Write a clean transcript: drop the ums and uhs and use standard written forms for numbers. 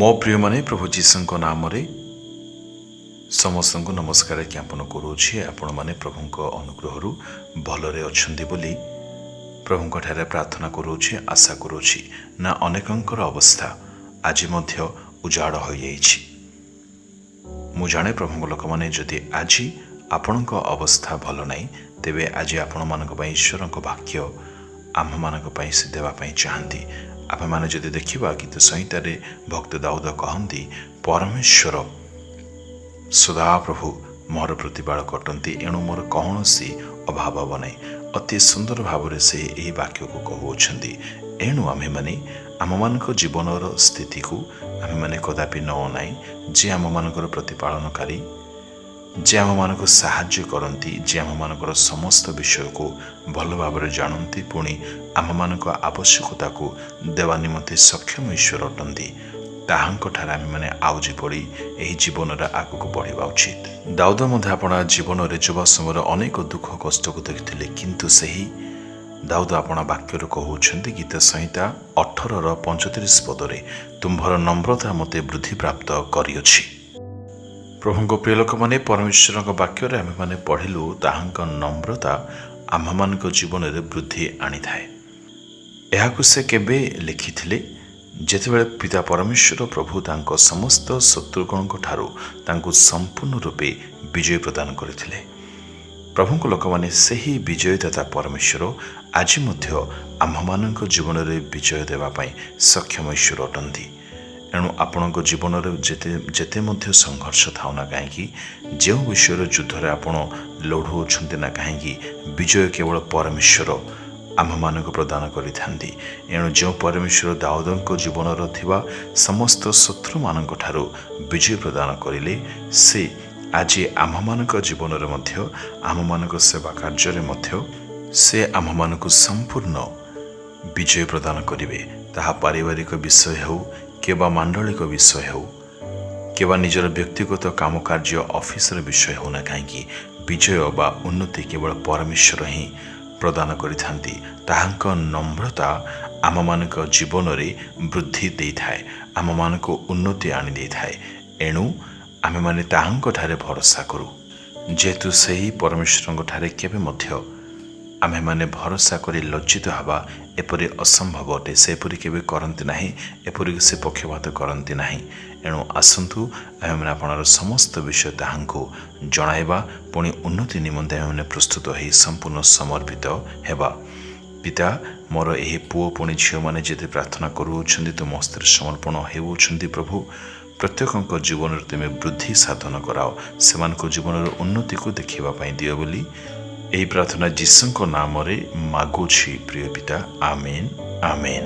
मो प्रिय माने प्रभु जीशु नाम समस्त नमस्कार ज्ञापन करुच्छे। आपण माने प्रभु अनुग्रह भलरे अच्छे बोली प्रभु ठारे प्रार्थना करुच्छे, आशा करुच्छी ना अनेकंकर अवस्था आज मध्य उजाड़ हो जाइछि। मु जाने प्रभु लोक माने जदि आज आपण अवस्था भल नहीं तेबे आज आपण मान ईश्वर वाक्य आम मान से देवाई चाहती। आम मैंने जदि देखा गीत संहितार भक्त दाऊद कहती परमेश्वर सदा प्रभु मोर प्रतिपाल कटंती एणु मोर कौन सी अभाव हम ना। अति सुंदर भाव से यही वाक्य को कहते एणु आम मैंने आम मान जीवन स्थिति को आम मैंने कदापि न अनाई जे आम मानकर प्रतिपालनकारी, जे आम मानक साहाय्य करती, जे आम मानकर समस्त विषय को भल भाव जानती, पुणी आम मानक आवश्यकता को देवा निमंते सक्षम ईश्वर अटंती। ताहांठार आम मैंने आउजी पड़ी यही जीवन आग को बढ़ा उचित। दाऊद अपना जीवन में युवा समय अनेक दुख कष्ट को देखते, किंतु सही दाऊद आपण वाक्य कहते गीत संहिता 18:35 पदरे तुम्भर नम्रता मते वृद्धि प्राप्त करिअछि। प्रभु प्रिय लोक मैंने परमेश्वर वाक्य आम मैंने पढ़िलु ताहांक नम्रता आम मान जीवन में वृद्धि आनी थाए। यह से केबे लिखिथिले जेतेबेले पिता परमेश्वर प्रभु तांको समस्त शत्रुगण ठारू तांको संपूर्ण रूपे विजय प्रदान करथिले। प्रभु लोक मैंने सही विजयदाता परमेश्वर आज मध्य आम मान जीवन में विजय देवाई सक्षम ईश्वर अटंती। एणु आपण जीवन जेते मध्य संघर्ष थाउना कहीं जो विषय युद्धरे आपण लड़ुंट ना कहीं विजय केवल परमेश्वर आम मान प्रदान करि। एणु जो परमेश्वर दाऊद जीवन थिबा समस्त शत्रु मान विजय प्रदान करिले से आज आम मान जीवन में आम मान सेवा कार्य से आम मान संपूर्ण विजय प्रदान करिवे। ताहा पारिवारिक विषय हो केबा मांडलिक विषय हो केबा निजर व्यक्तिगत काम कार्य ऑफिसर विषय होना कहीं विजय बा उन्नति केवल परमेश्वर ही प्रदान करिथांती। ताहांक नम्रता आम मानक जीवन में वृद्धि दे थाए, आम मानक उन्नति आनी दे थाए। एणु आमे माने ताहांक ठारे भरोसा करू, जेतु सही परमेश्वर ठारे केबे मध्य आमे माने भरोसा करी लज्जित हवा एपरी असंभव अटे। से एपरी केबे करंती नाही, एपरी से पक्षपात करंती नाही। एणु आसंतु आमे माने आपणर समस्त विषय ताहांको जणाइबा, पुणी उन्नति निमंते आमे माने प्रस्तुत होई संपूर्ण समर्पित हेबा। पिता मोर एही पुओ पुणी झियो माने जेते प्रार्थना करूछंती तो मस्तर समर्पण हेउछंती प्रभु प्रत्येक जीवन तुमे वृद्धि साधन कराओ, सेमानको जीवन उन्नति को देखिबा पई दियो बोली यही प्रार्थना जीसुଙ୍କ नाम रे मागुछि प्रिय पिता। आमेन आमेन।